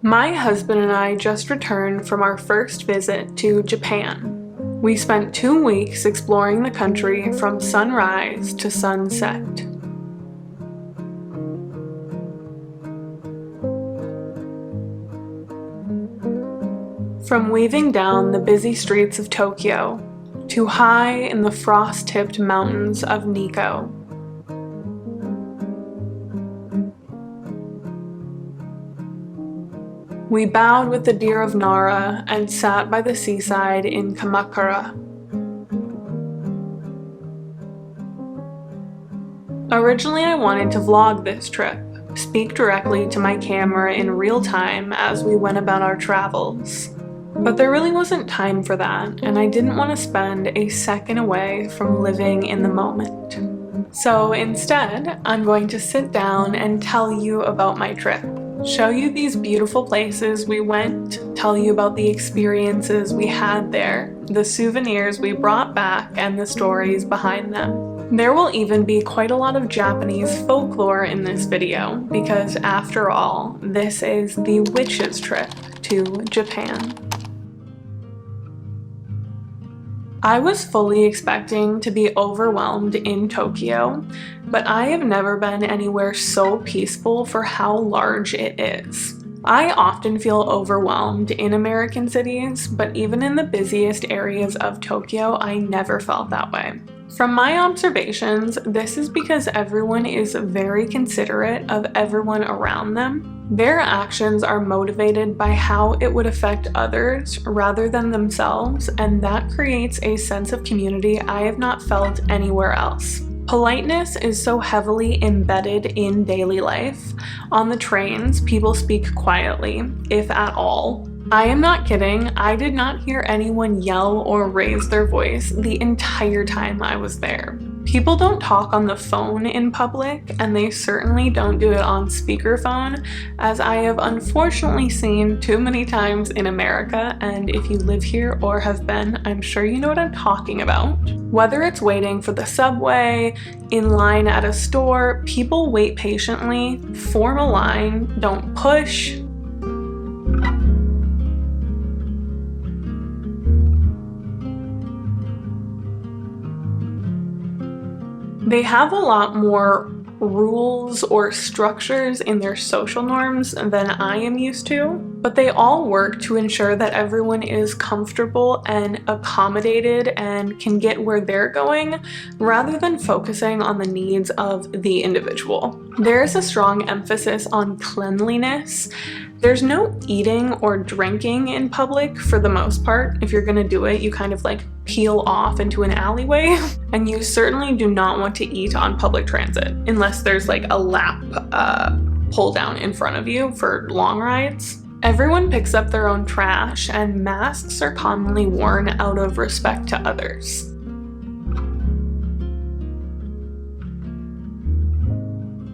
My husband and I just returned from our first visit to Japan. We spent 2 weeks exploring the country from sunrise to sunset. From weaving down the busy streets of Tokyo to high in the frost-tipped mountains of Nikko. We bowed with the deer of Nara and sat by the seaside in Kamakura. Originally, I wanted to vlog this trip, speak directly to my camera in real time as we went about our travels. But there really wasn't time for that, and I didn't want to spend a second away from living in the moment. So instead, I'm going to sit down and tell you about my trip. Show you these beautiful places we went, tell you about the experiences we had there, the souvenirs we brought back, and the stories behind them. There will even be quite a lot of Japanese folklore in this video, because after all, this is the witch's trip to Japan. I was fully expecting to be overwhelmed in Tokyo, but I have never been anywhere so peaceful for how large it is. I often feel overwhelmed in American cities, but even in the busiest areas of Tokyo, I never felt that way. From my observations, this is because everyone is very considerate of everyone around them. Their actions are motivated by how it would affect others rather than themselves, and that creates a sense of community I have not felt anywhere else. Politeness is so heavily embedded in daily life. On the trains, people speak quietly, if at all. I am not kidding, I did not hear anyone yell or raise their voice the entire time I was there. People don't talk on the phone in public, and they certainly don't do it on speakerphone, as I have unfortunately seen too many times in America, and if you live here or have been, I'm sure you know what I'm talking about. Whether it's waiting for the subway, in line at a store, people wait patiently, form a line, don't push. They have a lot more rules or structures in their social norms than I am used to, but they all work to ensure that everyone is comfortable and accommodated and can get where they're going, rather than focusing on the needs of the individual. There is a strong emphasis on cleanliness. There's no eating or drinking in public for the most part. If you're gonna do it, you kind of like peel off into an alleyway. And you certainly do not want to eat on public transit unless there's like a lap pull down in front of you for long rides. Everyone picks up their own trash, and masks are commonly worn out of respect to others.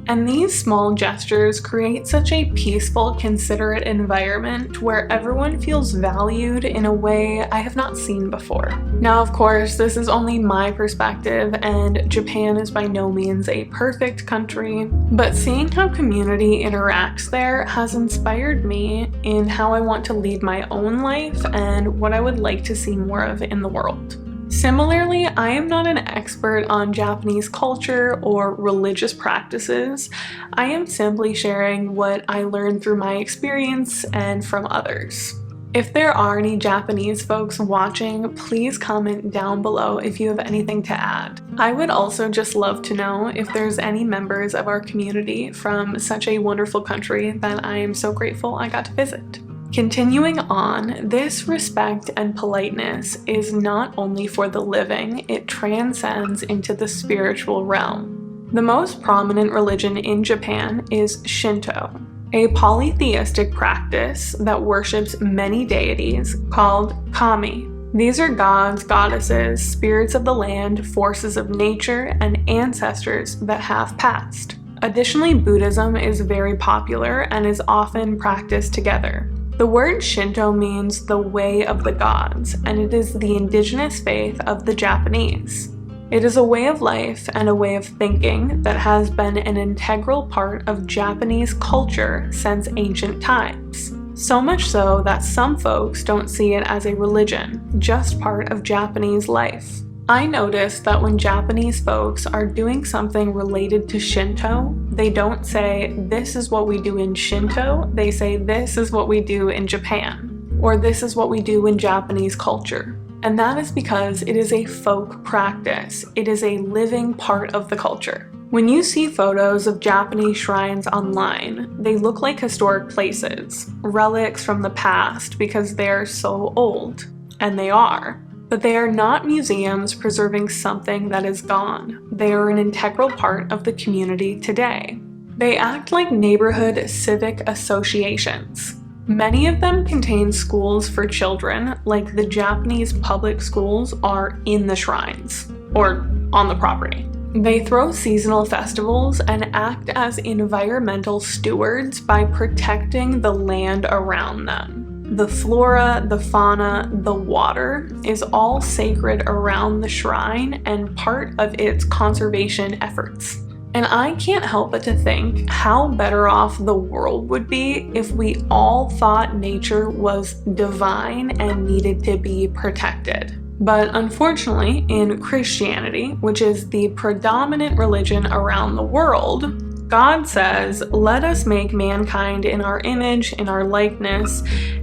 And these small gestures create such a peaceful, considerate environment where everyone feels valued in a way I have not seen before. Now, of course, this is only my perspective, and Japan is by no means a perfect country, but seeing how community interacts there has inspired me in how I want to lead my own life and what I would like to see more of in the world. Similarly, I am not an expert on Japanese culture or religious practices. I am simply sharing what I learned through my experience and from others. If there are any Japanese folks watching, please comment down below if you have anything to add. I would also just love to know if there's any members of our community from such a wonderful country that I am so grateful I got to visit. Continuing on, this respect and politeness is not only for the living, it transcends into the spiritual realm. The most prominent religion in Japan is Shinto, a polytheistic practice that worships many deities called kami. These are gods, goddesses, spirits of the land, forces of nature, and ancestors that have passed. Additionally, Buddhism is very popular and is often practiced together. The word Shinto means the way of the gods, and it is the indigenous faith of the Japanese. It is a way of life and a way of thinking that has been an integral part of Japanese culture since ancient times. So much so that some folks don't see it as a religion, just part of Japanese life. I noticed that when Japanese folks are doing something related to Shinto, they don't say, "This is what we do in Shinto," they say, "This is what we do in Japan," or "This is what we do in Japanese culture." And that is because it is a folk practice. It is a living part of the culture. When you see photos of Japanese shrines online, they look like historic places, relics from the past because they are so old, and they are. But they are not museums preserving something that is gone. They are an integral part of the community today. They act like neighborhood civic associations. Many of them contain schools for children, like the Japanese public schools are in the shrines, or on the property. They throw seasonal festivals and act as environmental stewards by protecting the land around them. The flora, the fauna, the water is all sacred around the shrine and part of its conservation efforts. And I can't help but to think how better off the world would be if we all thought nature was divine and needed to be protected. But unfortunately, in Christianity, which is the predominant religion around the world, God says, "Let us make mankind in our image, in our likeness,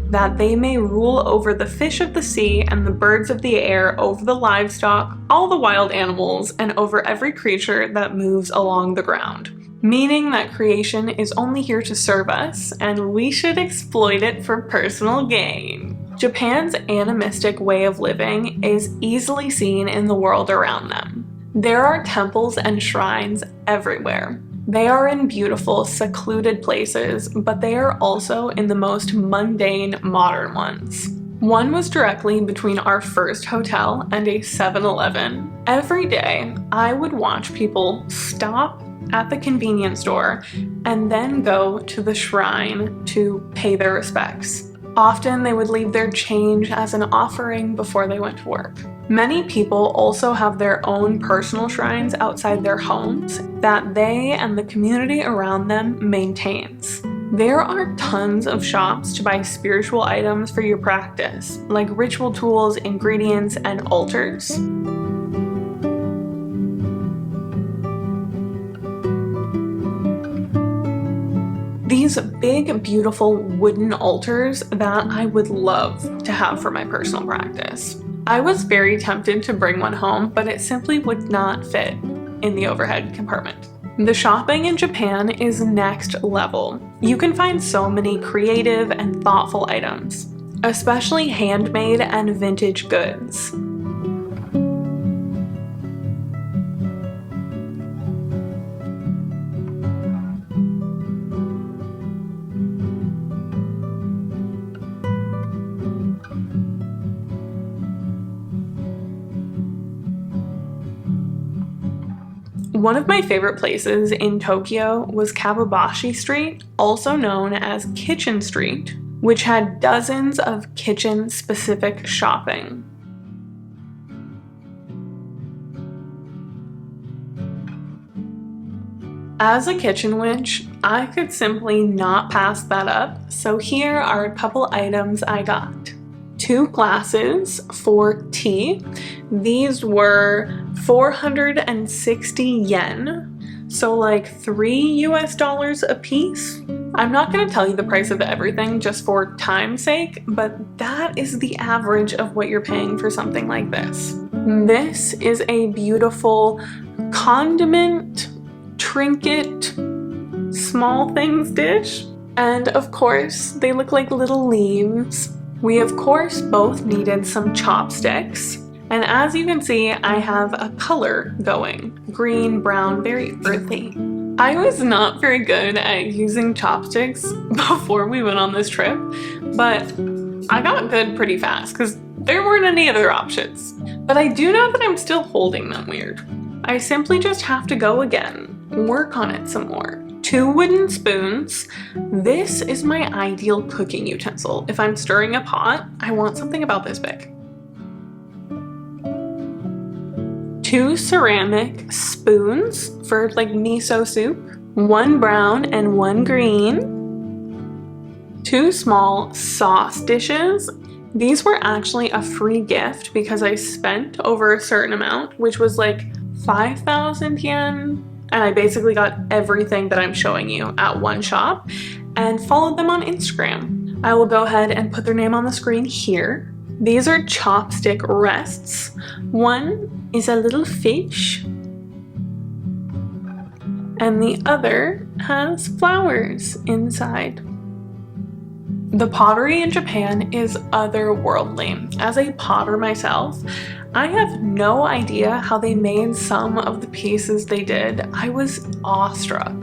that they may rule over the fish of the sea and the birds of the air, over the livestock, all the wild animals, and over every creature that moves along the ground." Meaning that creation is only here to serve us, and we should exploit it for personal gain. Japan's animistic way of living is easily seen in the world around them. There are temples and shrines everywhere. They are in beautiful, secluded places, but they are also in the most mundane, modern ones. One was directly between our first hotel and a 7-Eleven. Every day, I would watch people stop at the convenience store and then go to the shrine to pay their respects. Often they would leave their change as an offering before they went to work. Many people also have their own personal shrines outside their homes that they and the community around them maintains. There are tons of shops to buy spiritual items for your practice, like ritual tools, ingredients, and altars. These big, beautiful wooden altars that I would love to have for my personal practice. I was very tempted to bring one home, but it simply would not fit in the overhead compartment. The shopping in Japan is next level. You can find so many creative and thoughtful items, especially handmade and vintage goods. One of my favorite places in Tokyo was Kabubashi Street, also known as Kitchen Street, which had dozens of kitchen-specific shopping. As a kitchen witch, I could simply not pass that up, so here are a couple items I got. 2 glasses for tea. These were 460 yen, so like $3 a piece. I'm not going to tell you the price of everything just for time's sake, but that is the average of what you're paying for something like this. This is a beautiful condiment, trinket, small things dish, and of course they look like little leaves. We of course both needed some chopsticks, and as you can see, I have a color going. Green, brown, very earthy. I was not very good at using chopsticks before we went on this trip, but I got good pretty fast because there weren't any other options. But I do know that I'm still holding them weird. I simply just have to go again, work on it some more. 2 wooden spoons. This is my ideal cooking utensil. If I'm stirring a pot, I want something about this big. 2 ceramic spoons for like miso soup. 1 brown and 1 green. 2 small sauce dishes. These were actually a free gift because I spent over a certain amount, which was like 5,000 yen. And I basically got everything that I'm showing you at one shop and followed them on Instagram. I will go ahead and put their name on the screen here. These are chopstick rests. One is a little fish, and the other has flowers inside. The pottery in Japan is otherworldly. As a potter myself, I have no idea how they made some of the pieces they did. I was awestruck.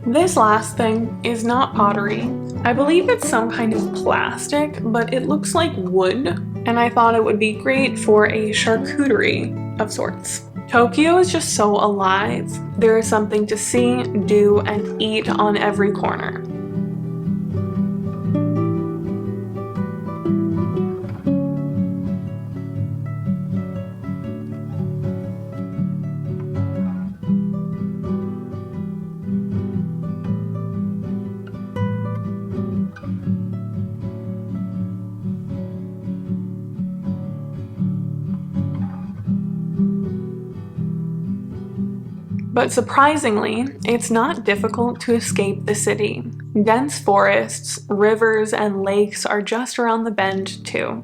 This last thing is not pottery. I believe it's some kind of plastic, but it looks like wood, and I thought it would be great for a charcuterie of sorts. Tokyo is just so alive. There is something to see, do, and eat on every corner. But surprisingly, it's not difficult to escape the city. Dense forests, rivers, and lakes are just around the bend too.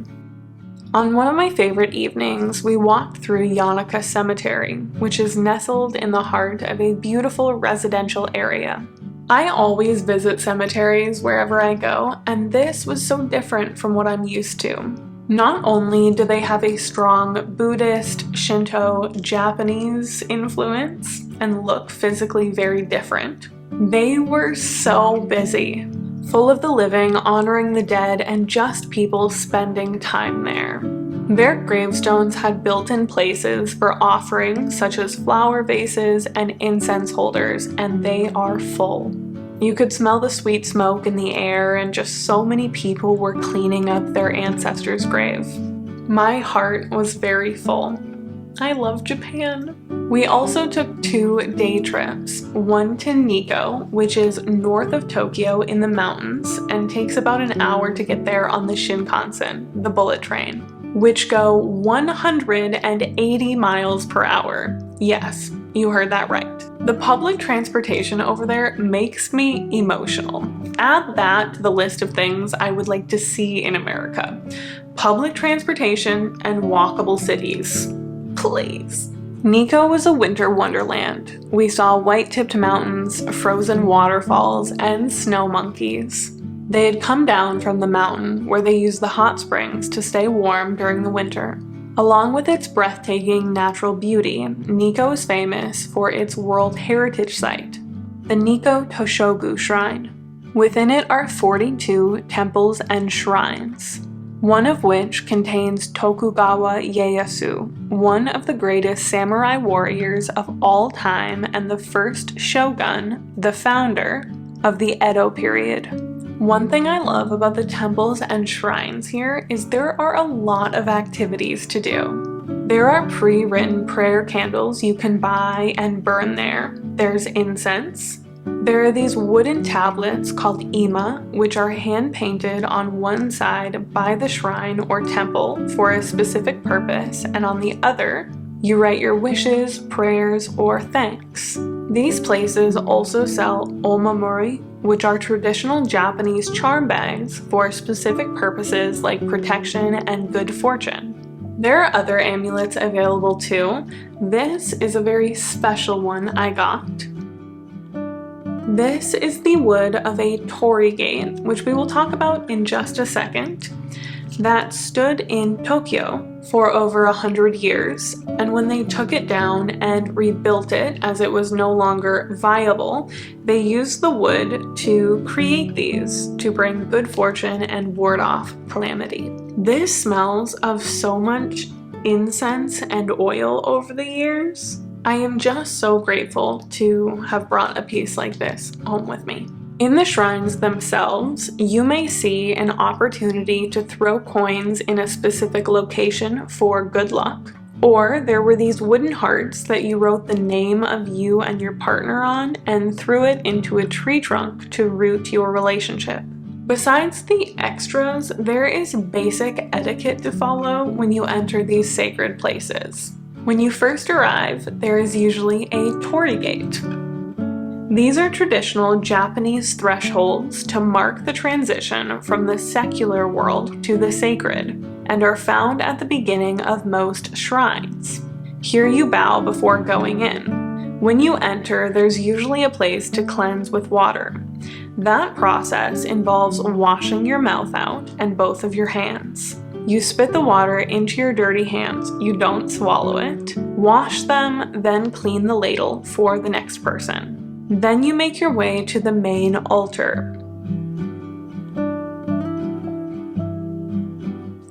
On one of my favorite evenings, we walked through Yanaka Cemetery, which is nestled in the heart of a beautiful residential area. I always visit cemeteries wherever I go, and this was so different from what I'm used to. Not only do they have a strong Buddhist, Shinto, Japanese influence and look physically very different, they were so busy, full of the living, honoring the dead, and just people spending time there. Their gravestones had built-in places for offerings such as flower vases and incense holders, and they are full. You could smell the sweet smoke in the air, and just so many people were cleaning up their ancestors' grave. My heart was very full. I love Japan. We also took 2 day trips, one to Nikko, which is north of Tokyo in the mountains and takes about an hour to get there on the Shinkansen, the bullet train, which go 180 miles per hour. Yes, you heard that right. The public transportation over there makes me emotional. Add that to the list of things I would like to see in America. Public transportation and walkable cities. Please. Nikko was a winter wonderland. We saw white-tipped mountains, frozen waterfalls, and snow monkeys. They had come down from the mountain where they used the hot springs to stay warm during the winter. Along with its breathtaking natural beauty, Nikko is famous for its World Heritage Site, the Nikko Toshogu Shrine. Within it are 42 temples and shrines, one of which contains Tokugawa Ieyasu, one of the greatest samurai warriors of all time and the first shogun, the founder of the Edo period. One thing I love about the temples and shrines here is there are a lot of activities to do. There are pre-written prayer candles you can buy and burn there. There's incense. There are these wooden tablets called ima, which are hand-painted on one side by the shrine or temple for a specific purpose, and on the other, you write your wishes, prayers, or thanks. These places also sell omamori, which are traditional Japanese charm bags for specific purposes like protection and good fortune. There are other amulets available too. This is a very special one I got. This is the wood of a torii gate, which we will talk about in just a second, that stood in Tokyo for over 100 years, and when they took it down and rebuilt it as it was no longer viable, they used the wood to create these to bring good fortune and ward off calamity. This smells of so much incense and oil over the years. I am just so grateful to have brought a piece like this home with me. In the shrines themselves, you may see an opportunity to throw coins in a specific location for good luck. Or there were these wooden hearts that you wrote the name of you and your partner on and threw it into a tree trunk to root your relationship. Besides the extras, there is basic etiquette to follow when you enter these sacred places. When you first arrive, there is usually a torii gate. These are traditional Japanese thresholds to mark the transition from the secular world to the sacred, and are found at the beginning of most shrines. Here you bow before going in. When you enter, there's usually a place to cleanse with water. That process involves washing your mouth out and both of your hands. You spit the water into your dirty hands, you don't swallow it. Wash them, then clean the ladle for the next person. Then you make your way to the main altar.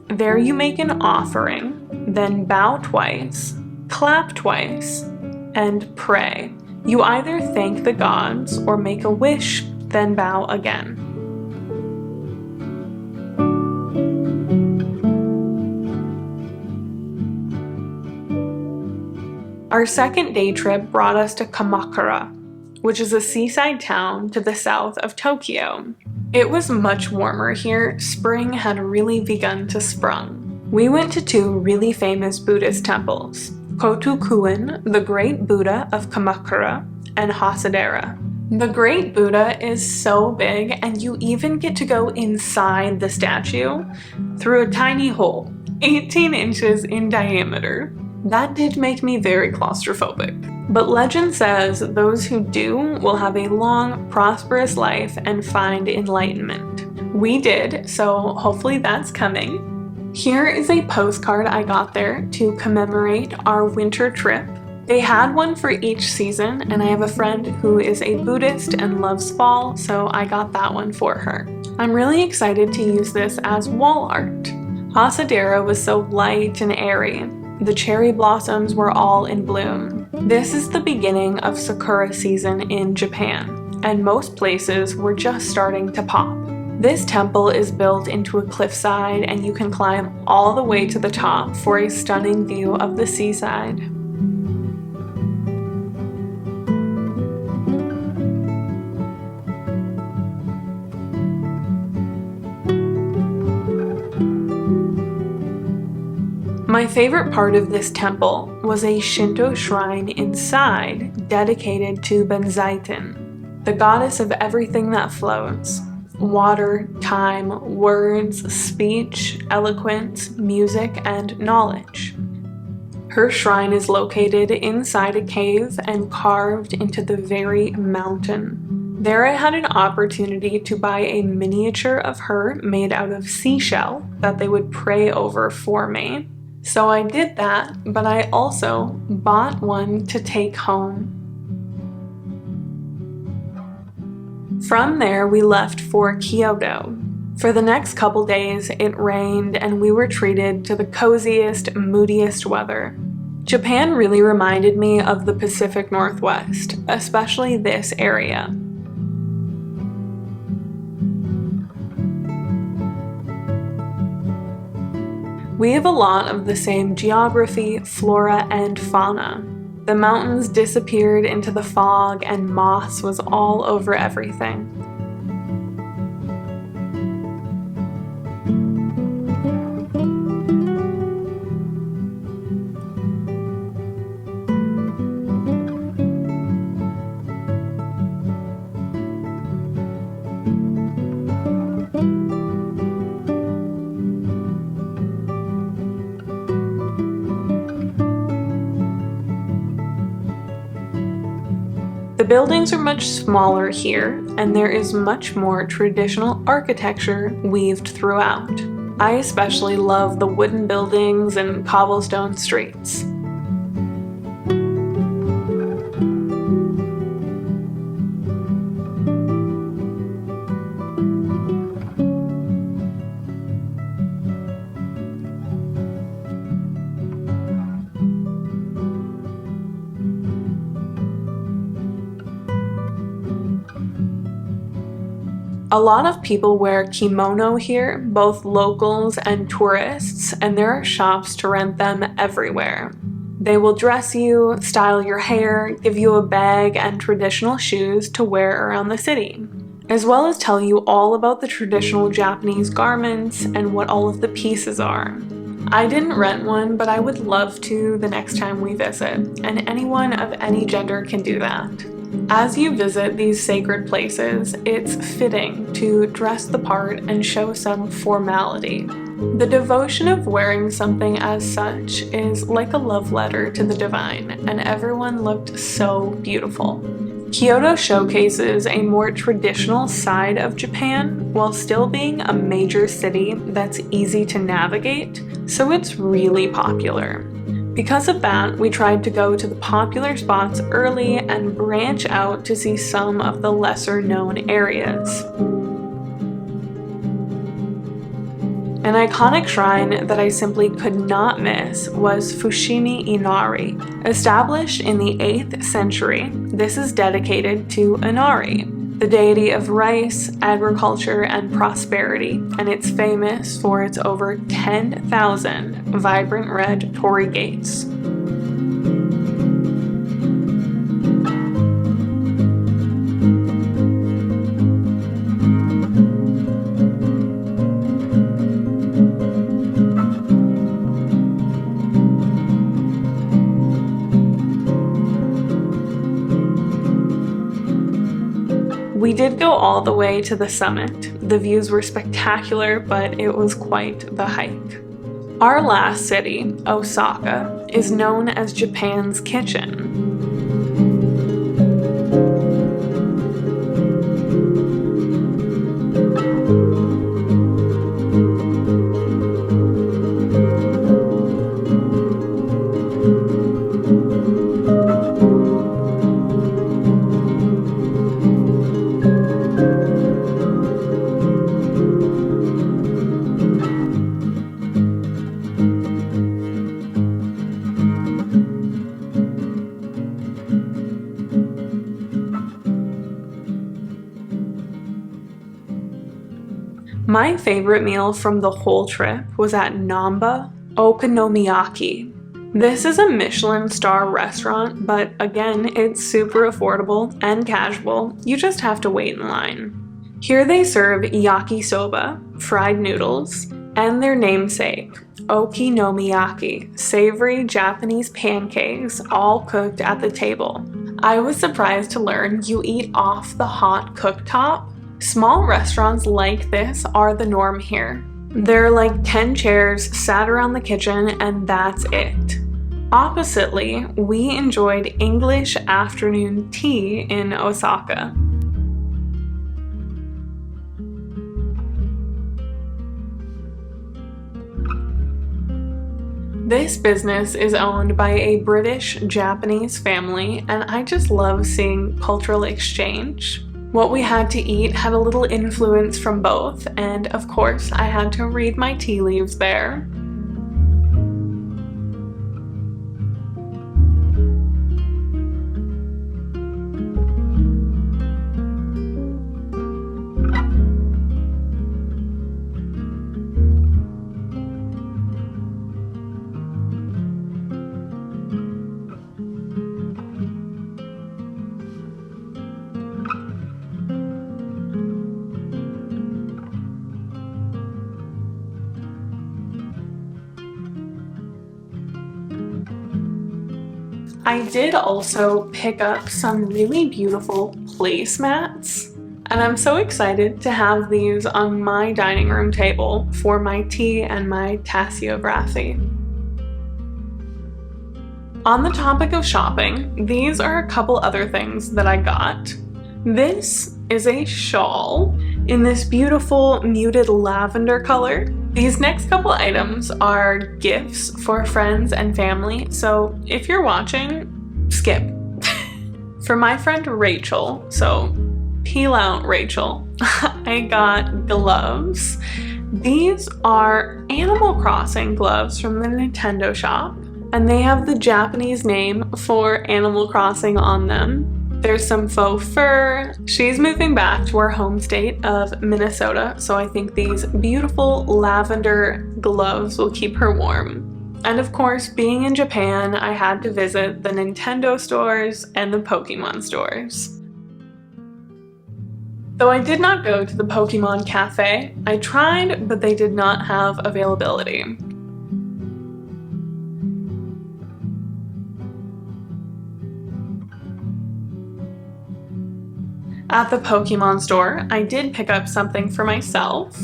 There you make an offering, then bow twice, clap twice, and pray. You either thank the gods or make a wish, then bow again. Our second day trip brought us to Kamakura, which is a seaside town to the south of Tokyo. It was much warmer here. Spring had really begun to sprung. We went to two really famous Buddhist temples, Kotokuin, the Great Buddha of Kamakura, and Hasadera. The Great Buddha is so big, and you even get to go inside the statue through a tiny hole, 18 inches in diameter. That did make me very claustrophobic. But legend says those who do will have a long, prosperous life and find enlightenment. We did, so hopefully that's coming. Here is a postcard I got there to commemorate our winter trip. They had one for each season, and I have a friend who is a Buddhist and loves fall, so I got that one for her. I'm really excited to use this as wall art. Hasadera was so light and airy. The cherry blossoms were all in bloom. This is the beginning of sakura season in Japan, and most places were just starting to pop. This temple is built into a cliffside, and you can climb all the way to the top for a stunning view of the seaside. My favorite part of this temple was a Shinto shrine inside dedicated to Benzaiten, the goddess of everything that flows. Water, time, words, speech, eloquence, music, and knowledge. Her shrine is located inside a cave and carved into the very mountain. There I had an opportunity to buy a miniature of her made out of seashell that they would pray over for me. So I did that, but I also bought one to take home. From there, we left for Kyoto. For the next couple days, it rained and we were treated to the coziest, moodiest weather. Japan really reminded me of the Pacific Northwest, especially this area. We have a lot of the same geography, flora, and fauna. The mountains disappeared into the fog and moss was all over everything. The buildings are much smaller here, and there is much more traditional architecture weaved throughout. I especially love the wooden buildings and cobblestone streets. A lot of people wear kimono here, both locals and tourists, and there are shops to rent them everywhere. They will dress you, style your hair, give you a bag and traditional shoes to wear around the city, as well as tell you all about the traditional Japanese garments and what all of the pieces are. I didn't rent one, but I would love to the next time we visit, and anyone of any gender can do that. As you visit these sacred places, it's fitting to dress the part and show some formality. The devotion of wearing something as such is like a love letter to the divine, and everyone looked so beautiful. Kyoto showcases a more traditional side of Japan while still being a major city that's easy to navigate, so it's really popular. Because of that, we tried to go to the popular spots early and branch out to see some of the lesser known areas. An iconic shrine that I simply could not miss was Fushimi Inari. Established in the 8th century, this is dedicated to Inari, the deity of rice, agriculture, and prosperity, and it's famous for its over 10,000 vibrant red torii gates. We did go all the way to the summit. The views were spectacular, but it was quite the hike. Our last city, Osaka, is known as Japan's kitchen. My favorite meal from the whole trip was at Namba Okonomiyaki. This is a Michelin star restaurant, but again, it's super affordable and casual. You just have to wait in line. Here they serve yakisoba, fried noodles, and their namesake, okonomiyaki, savory Japanese pancakes, all cooked at the table. I was surprised to learn you eat off the hot cooktop. Small restaurants like this are the norm here. There are like 10 chairs sat around the kitchen and that's it. Oppositely, we enjoyed English afternoon tea in Osaka. This business is owned by a British-Japanese family, and I just love seeing cultural exchange. What we had to eat had a little influence from both, and of course I had to read my tea leaves there. I did also pick up some really beautiful placemats, and I'm so excited to have these on my dining room table for my tea and my tasseography. On the topic of shopping, these are a couple other things that I got. This is a shawl in this beautiful muted lavender color. These next couple items are gifts for friends and family, so if you're watching, skip. For my friend Rachel, so peel out Rachel, I got gloves. These are Animal Crossing gloves from the Nintendo shop, and they have the Japanese name for Animal Crossing on them. There's some faux fur. She's moving back to her home state of Minnesota, so I think these beautiful lavender gloves will keep her warm. And of course, being in Japan, I had to visit the Nintendo stores and the Pokemon stores. Though I did not go to the Pokemon Cafe, I tried, but they did not have availability. At the Pokemon store, I did pick up something for myself.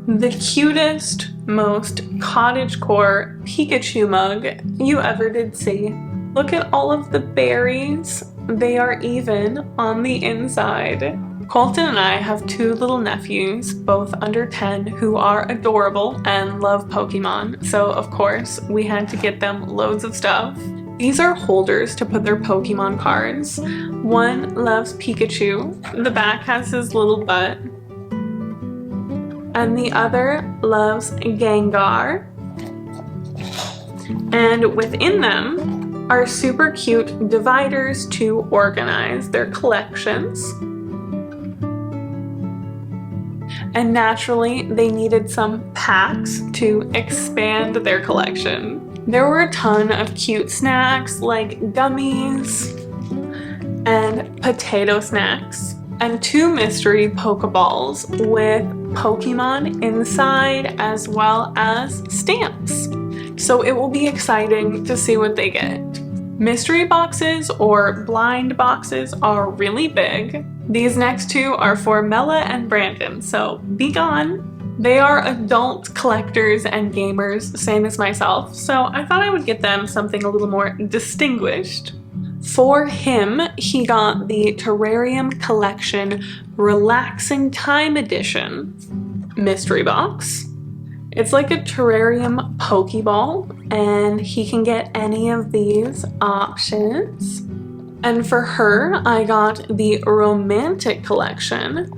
The cutest, most cottagecore Pikachu mug you ever did see. Look at all of the berries. They are even on the inside. Colton and I have two little nephews, both under 10, who are adorable and love Pokemon, so of course we had to get them loads of stuff. These are holders to put their Pokemon cards. One loves Pikachu, the back has his little butt, and the other loves Gengar. And within them are super cute dividers to organize their collections. And naturally, they needed some packs to expand their collection. There were a ton of cute snacks like gummies and potato snacks, and 2 mystery Pokeballs with Pokemon inside as well as stamps. So it will be exciting to see what they get. Mystery boxes or blind boxes are really big. These next 2 are for Mela and Brandon, so be gone. They are adult collectors and gamers, same as myself, so I thought I would get them something a little more distinguished. For him, he got the Terrarium Collection Relaxing Time Edition mystery box. It's like a terrarium Pokeball, and he can get any of these options. And for her, I got the Romantic Collection,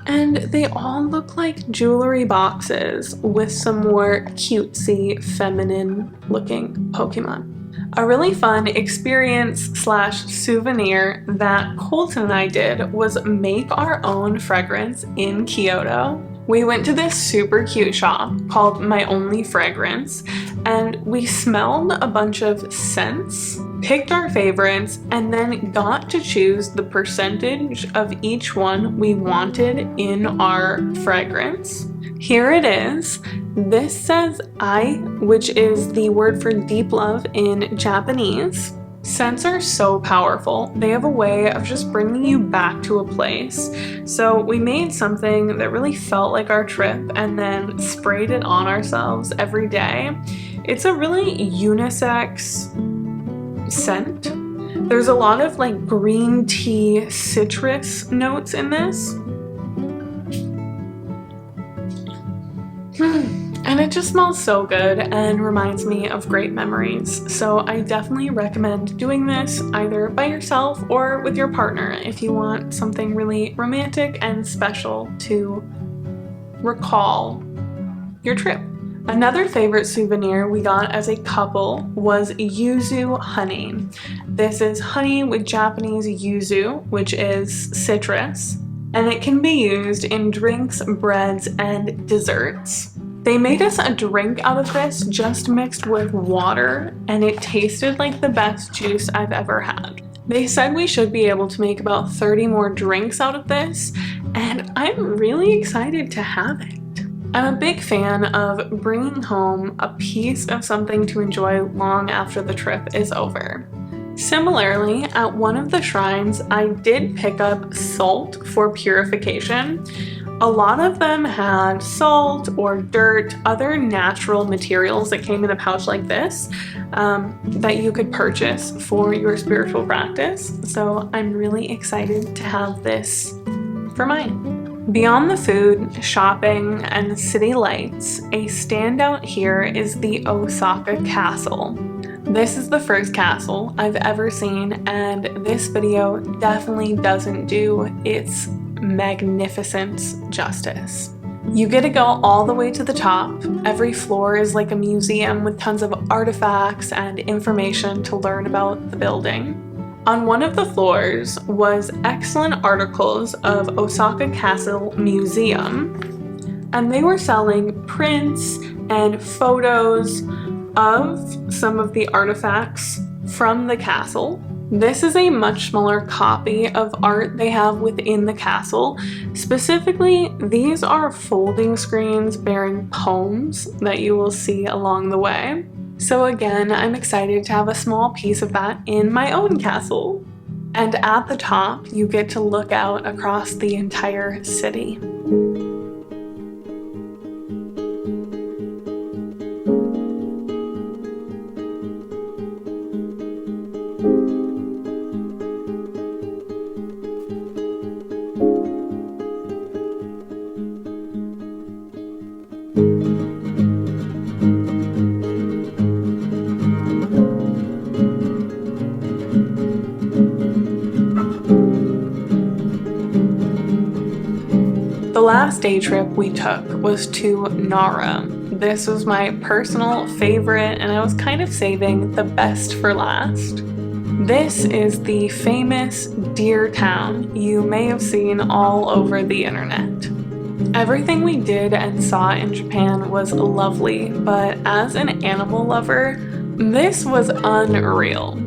and they all look like jewelry boxes with some more cutesy, feminine looking Pokemon. A really fun experience/souvenir that Colton and I did was make our own fragrance in Kyoto. We went to this super cute shop called My Only Fragrance, and we smelled a bunch of scents, picked our favorites, and then got to choose the percentage of each one we wanted in our fragrance. Here it is. This says Ai, which is the word for deep love in Japanese. Scents are so powerful. They have a way of just bringing you back to a place. So we made something that really felt like our trip and then sprayed it on ourselves every day. It's a really unisex scent. There's a lot of like green tea citrus notes in this. And it just smells so good and reminds me of great memories. So I definitely recommend doing this either by yourself or with your partner if you want something really romantic and special to recall your trip. Another favorite souvenir we got as a couple was yuzu honey. This is honey with Japanese yuzu, which is citrus, and it can be used in drinks, breads, and desserts. They made us a drink out of this just mixed with water, and it tasted like the best juice I've ever had. They said we should be able to make about 30 more drinks out of this, and I'm really excited to have it. I'm a big fan of bringing home a piece of something to enjoy long after the trip is over. Similarly, at one of the shrines, I did pick up salt for purification. A lot of them had salt or dirt, other natural materials that came in a pouch like this that you could purchase for your spiritual practice. So I'm really excited to have this for mine. Beyond the food, shopping, and city lights, a standout here is the Osaka Castle. This is the first castle I've ever seen, and this video definitely doesn't do its magnificence justice. You get to go all the way to the top. Every floor is like a museum with tons of artifacts and information to learn about the building. On one of the floors was excellent articles of Osaka Castle Museum, and they were selling prints and photos of some of the artifacts from the castle. This is a much smaller copy of art they have within the castle. Specifically, these are folding screens bearing poems that you will see along the way. So again, I'm excited to have a small piece of that in my own castle. And at the top, you get to look out across the entire city. The last day trip we took was to Nara. This was my personal favorite, and I was kind of saving the best for last. This is the famous deer town you may have seen all over the internet. Everything we did and saw in Japan was lovely, but as an animal lover, this was unreal.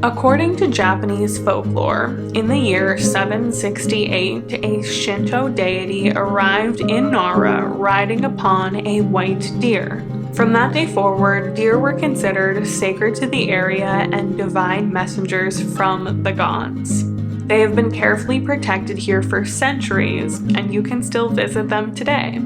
According to Japanese folklore, in the year 768, a Shinto deity arrived in Nara riding upon a white deer. From that day forward, deer were considered sacred to the area and divine messengers from the gods. They have been carefully protected here for centuries, and you can still visit them today.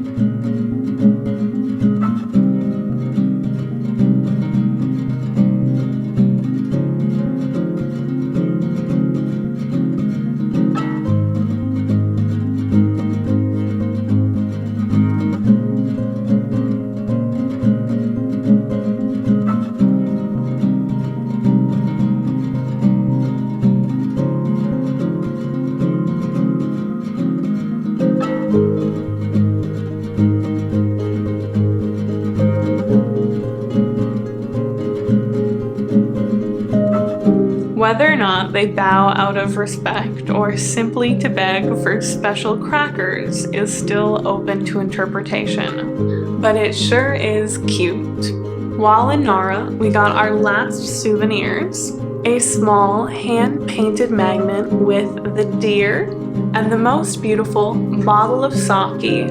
Whether or not they bow out of respect or simply to beg for special crackers is still open to interpretation, but it sure is cute. While in Nara, we got our last souvenirs, a small hand-painted magnet with the deer and the most beautiful bottle of sake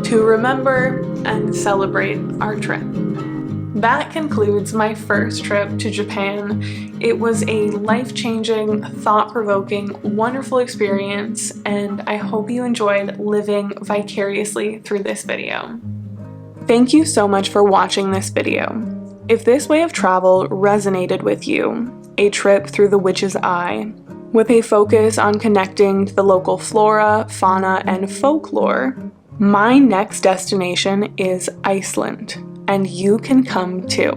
to remember and celebrate our trip. That concludes my first trip to Japan. It was a life-changing, thought-provoking, wonderful experience, and I hope you enjoyed living vicariously through this video. Thank you so much for watching this video. If this way of travel resonated with you, a trip through the witch's eye, with a focus on connecting to the local flora, fauna, and folklore, my next destination is Iceland. And you can come too.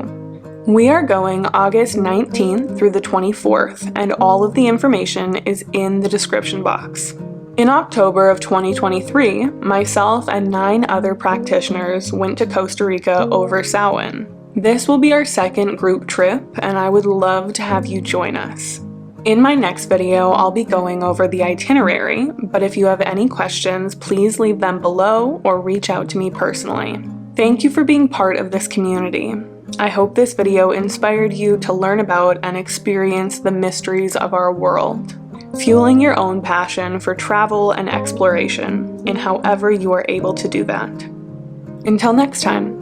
We are going August 19th through the 24th, and all of the information is in the description box. In October of 2023, myself and 9 other practitioners went to Costa Rica over Samhain. This will be our second group trip, and I would love to have you join us. In my next video, I'll be going over the itinerary, but if you have any questions, please leave them below or reach out to me personally. Thank you for being part of this community. I hope this video inspired you to learn about and experience the mysteries of our world, fueling your own passion for travel and exploration in however you are able to do that. Until next time.